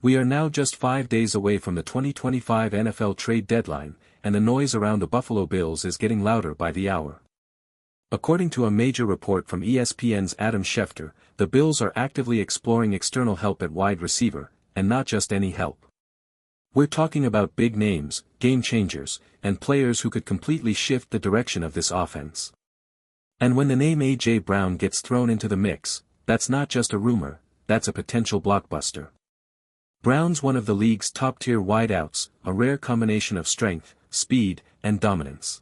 We are now just 5 days away from the 2025 NFL trade deadline, and the noise around the Buffalo Bills is getting louder by the hour. According to a major report from ESPN's Adam Schefter, the Bills are actively exploring external help at wide receiver, and not just any help. We're talking about big names, game changers, and players who could completely shift the direction of this offense. And when the name A.J. Brown gets thrown into the mix, that's not just a rumor, that's a potential blockbuster. Brown's one of the league's top-tier wideouts, a rare combination of strength, speed, and dominance.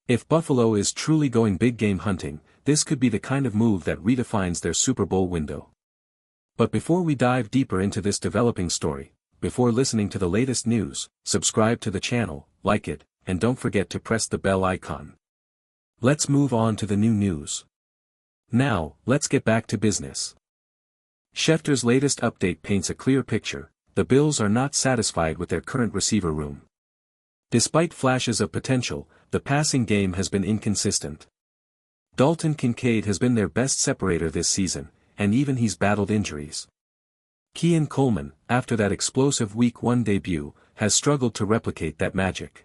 If Buffalo is truly going big game hunting, this could be the kind of move that redefines their Super Bowl window. But before we dive deeper into this developing story, before listening to the latest news, subscribe to the channel, like it, and don't forget to press the bell icon. Let's move on to the new news. Now, let's get back to business. Schefter's latest update paints a clear picture: the Bills are not satisfied with their current receiver room. Despite flashes of potential, the passing game has been inconsistent. Dalton Kincaid has been their best separator this season, and even he's battled injuries. Keon Coleman, after that explosive Week 1 debut, has struggled to replicate that magic.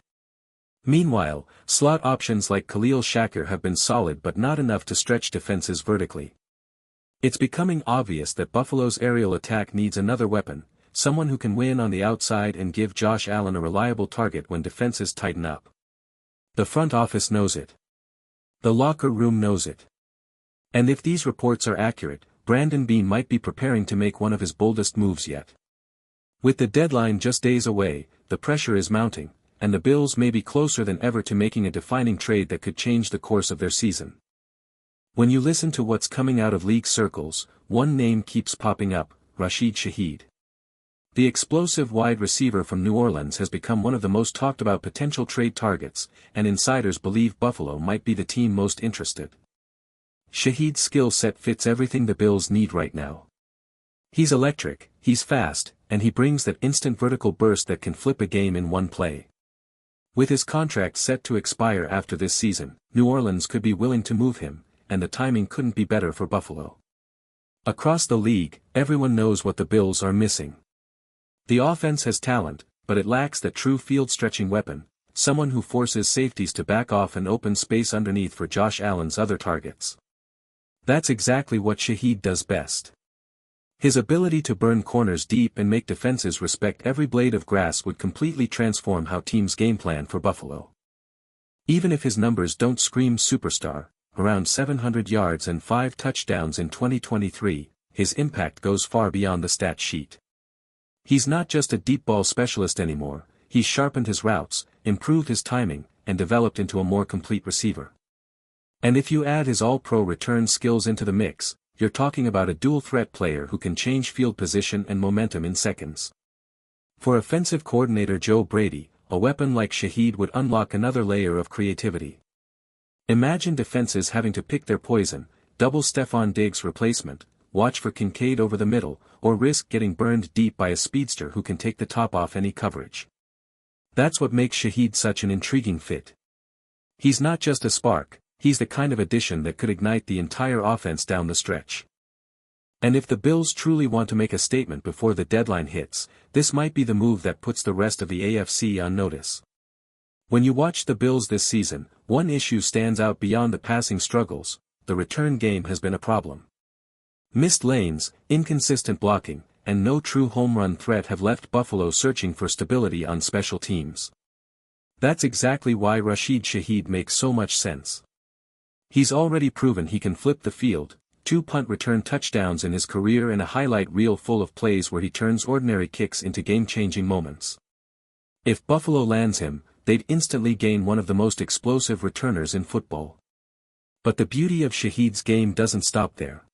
Meanwhile, slot options like Khalil Shakir have been solid but not enough to stretch defenses vertically. It's becoming obvious that Buffalo's aerial attack needs another weapon, someone who can win on the outside and give Josh Allen a reliable target when defenses tighten up. The front office knows it. The locker room knows it. And if these reports are accurate, Brandon Beane might be preparing to make one of his boldest moves yet. With the deadline just days away, the pressure is mounting, and the Bills may be closer than ever to making a defining trade that could change the course of their season. When you listen to what's coming out of league circles, one name keeps popping up: Rashid Shaheed. The explosive wide receiver from New Orleans has become one of the most talked about potential trade targets, and insiders believe Buffalo might be the team most interested. Shaheed's skill set fits everything the Bills need right now. He's electric, he's fast, and he brings that instant vertical burst that can flip a game in one play. With his contract set to expire after this season, New Orleans could be willing to move him, and the timing couldn't be better for Buffalo. Across the league, everyone knows what the Bills are missing. The offense has talent, but it lacks that true field-stretching weapon, someone who forces safeties to back off and open space underneath for Josh Allen's other targets. That's exactly what Shaheed does best. His ability to burn corners deep and make defenses respect every blade of grass would completely transform how teams game plan for Buffalo. Even if his numbers don't scream superstar, around 700 yards and 5 touchdowns in 2023, his impact goes far beyond the stat sheet. He's not just a deep ball specialist anymore, he's sharpened his routes, improved his timing, and developed into a more complete receiver. And if you add his all-pro return skills into the mix, you're talking about a dual-threat player who can change field position and momentum in seconds. For offensive coordinator Joe Brady, a weapon like Shaheed would unlock another layer of creativity. Imagine defenses having to pick their poison: double Stephon Diggs replacement, watch for Kincaid over the middle, or risk getting burned deep by a speedster who can take the top off any coverage. That's what makes Shaheed such an intriguing fit. He's not just a spark, he's the kind of addition that could ignite the entire offense down the stretch. And if the Bills truly want to make a statement before the deadline hits, this might be the move that puts the rest of the AFC on notice. When you watch the Bills this season, one issue stands out beyond the passing struggles: the return game has been a problem. Missed lanes, inconsistent blocking, and no true home run threat have left Buffalo searching for stability on special teams. That's exactly why Rashid Shaheed makes so much sense. He's already proven he can flip the field, 2 punt return touchdowns in his career and a highlight reel full of plays where he turns ordinary kicks into game-changing moments. If Buffalo lands him, they'd instantly gain one of the most explosive returners in football. But the beauty of Shaheed's game doesn't stop there.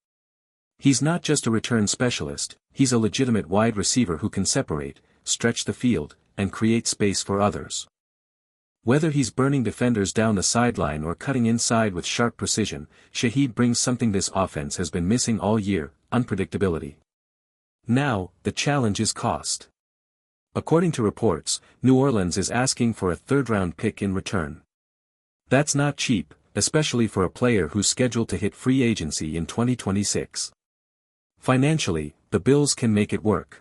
He's not just a return specialist, he's a legitimate wide receiver who can separate, stretch the field, and create space for others. Whether he's burning defenders down the sideline or cutting inside with sharp precision, Shaheed brings something this offense has been missing all year: unpredictability. Now, the challenge is cost. According to reports, New Orleans is asking for a third-round pick in return. That's not cheap, especially for a player who's scheduled to hit free agency in 2026. Financially, the Bills can make it work.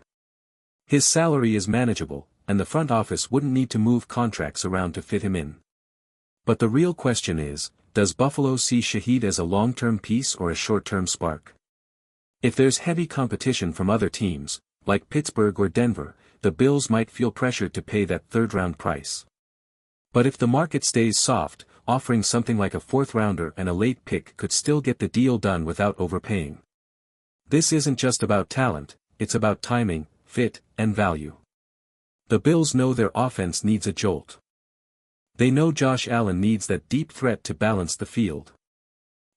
His salary is manageable, and the front office wouldn't need to move contracts around to fit him in. But the real question is, does Buffalo see Shaheed as a long-term piece or a short-term spark? If there's heavy competition from other teams, like Pittsburgh or Denver, the Bills might feel pressured to pay that third-round price. But if the market stays soft, offering something like a fourth-rounder and a late pick could still get the deal done without overpaying. This isn't just about talent, it's about timing, fit, and value. The Bills know their offense needs a jolt. They know Josh Allen needs that deep threat to balance the field.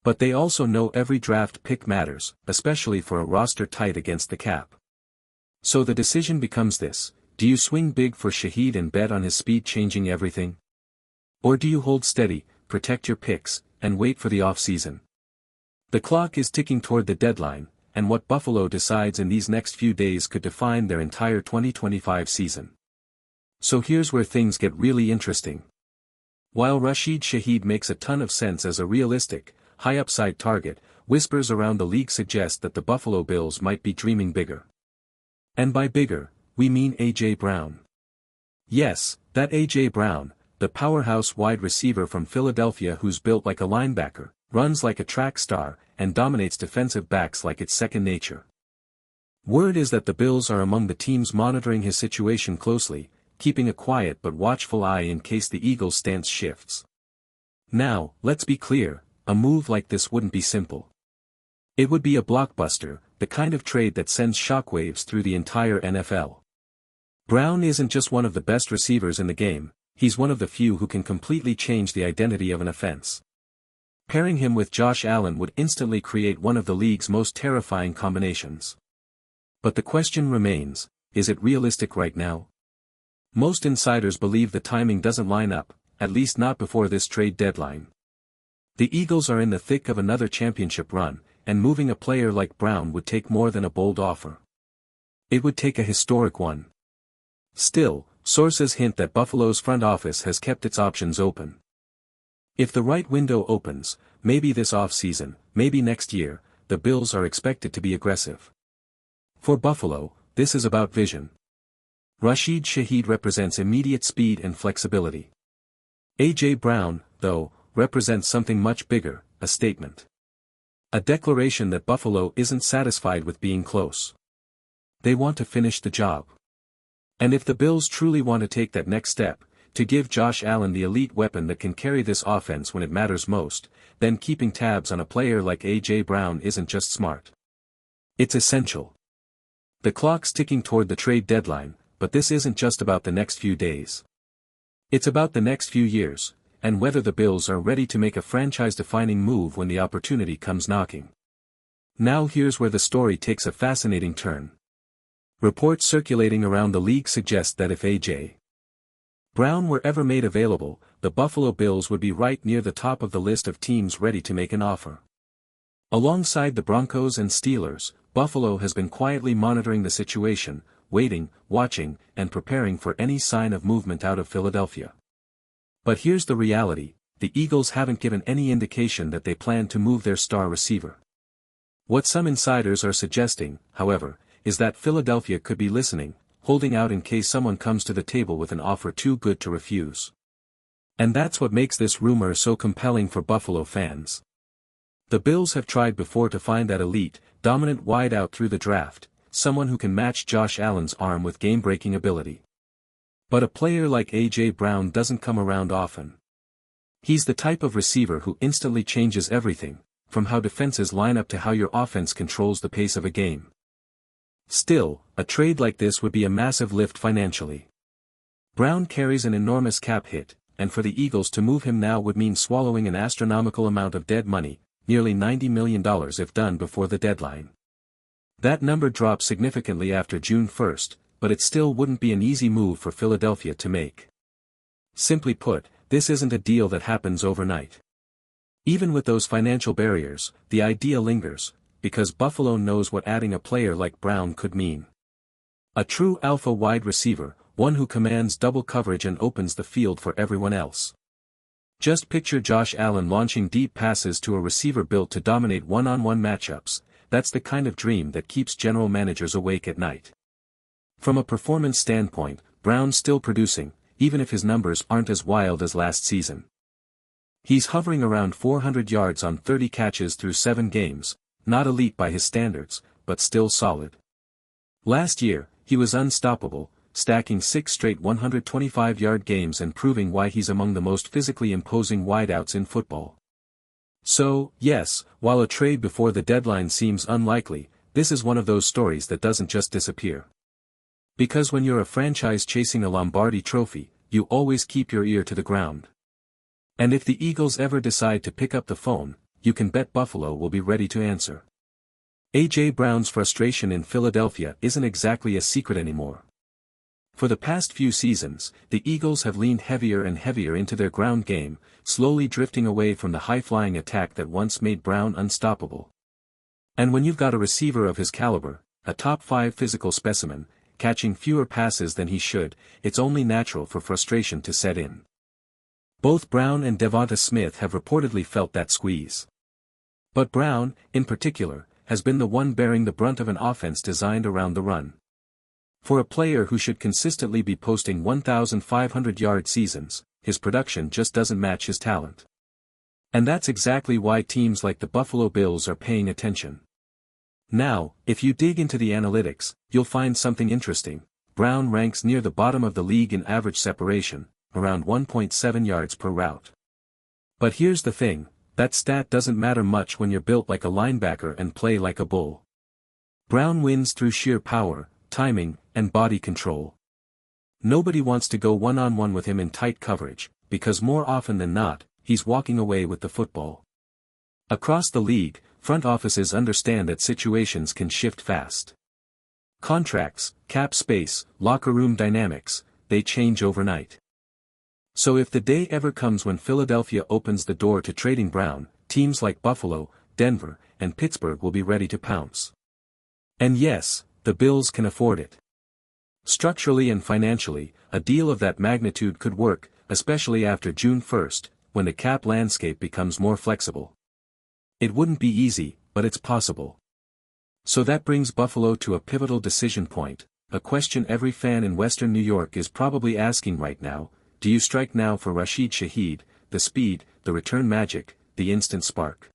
But they also know every draft pick matters, especially for a roster tight against the cap. So the decision becomes this: do you swing big for Shaheed and bet on his speed changing everything? Or do you hold steady, protect your picks, and wait for the offseason? The clock is ticking toward the deadline, and what Buffalo decides in these next few days could define their entire 2025 season. So here's where things get really interesting. While Rashid Shaheed makes a ton of sense as a realistic, high-upside target, whispers around the league suggest that the Buffalo Bills might be dreaming bigger. And by bigger, we mean A.J. Brown. Yes, that A.J. Brown, the powerhouse wide receiver from Philadelphia who's built like a linebacker, runs like a track star, and dominates defensive backs like it's second nature. Word is that the Bills are among the teams monitoring his situation closely, keeping a quiet but watchful eye in case the Eagles' stance shifts. Now, let's be clear, a move like this wouldn't be simple. It would be a blockbuster, the kind of trade that sends shockwaves through the entire NFL. Brown isn't just one of the best receivers in the game, he's one of the few who can completely change the identity of an offense. Pairing him with Josh Allen would instantly create one of the league's most terrifying combinations. But the question remains, is it realistic right now? Most insiders believe the timing doesn't line up, at least not before this trade deadline. The Eagles are in the thick of another championship run, and moving a player like Brown would take more than a bold offer. It would take a historic one. Still, sources hint that Buffalo's front office has kept its options open. If the right window opens, maybe this offseason, maybe next year, the Bills are expected to be aggressive. For Buffalo, this is about vision. Rashid Shaheed represents immediate speed and flexibility. A.J. Brown, though, represents something much bigger, a statement. A declaration that Buffalo isn't satisfied with being close. They want to finish the job. And if the Bills truly want to take that next step, to give Josh Allen the elite weapon that can carry this offense when it matters most, then keeping tabs on a player like A.J. Brown isn't just smart. It's essential. The clock's ticking toward the trade deadline, but this isn't just about the next few days. It's about the next few years, and whether the Bills are ready to make a franchise-defining move when the opportunity comes knocking. Now here's where the story takes a fascinating turn. Reports circulating around the league suggest that if A.J. Brown were ever made available, the Buffalo Bills would be right near the top of the list of teams ready to make an offer. Alongside the Broncos and Steelers, Buffalo has been quietly monitoring the situation, waiting, watching, and preparing for any sign of movement out of Philadelphia. But here's the reality, the Eagles haven't given any indication that they plan to move their star receiver. What some insiders are suggesting, however, is that Philadelphia could be listening, holding out in case someone comes to the table with an offer too good to refuse. And that's what makes this rumor so compelling for Buffalo fans. The Bills have tried before to find that elite, dominant wideout through the draft, someone who can match Josh Allen's arm with game-breaking ability. But a player like A.J. Brown doesn't come around often. He's the type of receiver who instantly changes everything, from how defenses line up to how your offense controls the pace of a game. Still, a trade like this would be a massive lift financially. Brown carries an enormous cap hit, and for the Eagles to move him now would mean swallowing an astronomical amount of dead money, nearly $90 million if done before the deadline. That number drops significantly after June 1st, but it still wouldn't be an easy move for Philadelphia to make. Simply put, this isn't a deal that happens overnight. Even with those financial barriers, the idea lingers, because Buffalo knows what adding a player like Brown could mean. A true alpha wide receiver, one who commands double coverage and opens the field for everyone else. Just picture Josh Allen launching deep passes to a receiver built to dominate one-on-one matchups. That's the kind of dream that keeps general managers awake at night. From a performance standpoint, Brown's still producing, even if his numbers aren't as wild as last season. He's hovering around 400 yards on 30 catches through 7 games, not elite by his standards, but still solid. Last year, he was unstoppable, stacking 6 straight 125-yard games and proving why he's among the most physically imposing wideouts in football. So, yes, while a trade before the deadline seems unlikely, this is one of those stories that doesn't just disappear. Because when you're a franchise chasing a Lombardi trophy, you always keep your ear to the ground. And if the Eagles ever decide to pick up the phone, you can bet Buffalo will be ready to answer. A.J. Brown's frustration in Philadelphia isn't exactly a secret anymore. For the past few seasons, the Eagles have leaned heavier and heavier into their ground game, slowly drifting away from the high-flying attack that once made Brown unstoppable. And when you've got a receiver of his caliber, a top-5 physical specimen, catching fewer passes than he should, it's only natural for frustration to set in. Both Brown and Devonta Smith have reportedly felt that squeeze. But Brown, in particular, has been the one bearing the brunt of an offense designed around the run. For a player who should consistently be posting 1,500-yard seasons, his production just doesn't match his talent. And that's exactly why teams like the Buffalo Bills are paying attention. Now, if you dig into the analytics, you'll find something interesting. Brown ranks near the bottom of the league in average separation, around 1.7 yards per route. But here's the thing, that stat doesn't matter much when you're built like a linebacker and play like a bull. Brown wins through sheer power, timing, and body control. Nobody wants to go one-on-one with him in tight coverage, because more often than not, he's walking away with the football. Across the league, front offices understand that situations can shift fast. Contracts, cap space, locker room dynamics, they change overnight. So if the day ever comes when Philadelphia opens the door to trading Brown, teams like Buffalo, Denver, and Pittsburgh will be ready to pounce. And yes, the Bills can afford it. Structurally and financially, a deal of that magnitude could work, especially after June 1st, when the cap landscape becomes more flexible. It wouldn't be easy, but it's possible. So that brings Buffalo to a pivotal decision point, a question every fan in Western New York is probably asking right now: do you strike now for Rashid Shaheed, the speed, the return magic, the instant spark?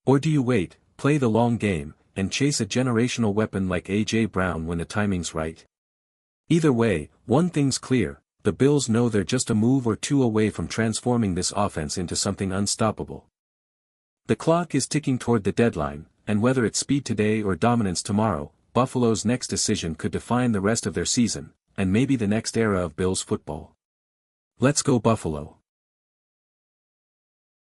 Or do you wait, play the long game, and chase a generational weapon like A.J. Brown when the timing's right? Either way, one thing's clear, the Bills know they're just a move or two away from transforming this offense into something unstoppable. The clock is ticking toward the deadline, and whether it's speed today or dominance tomorrow, Buffalo's next decision could define the rest of their season, and maybe the next era of Bills football. Let's go Buffalo.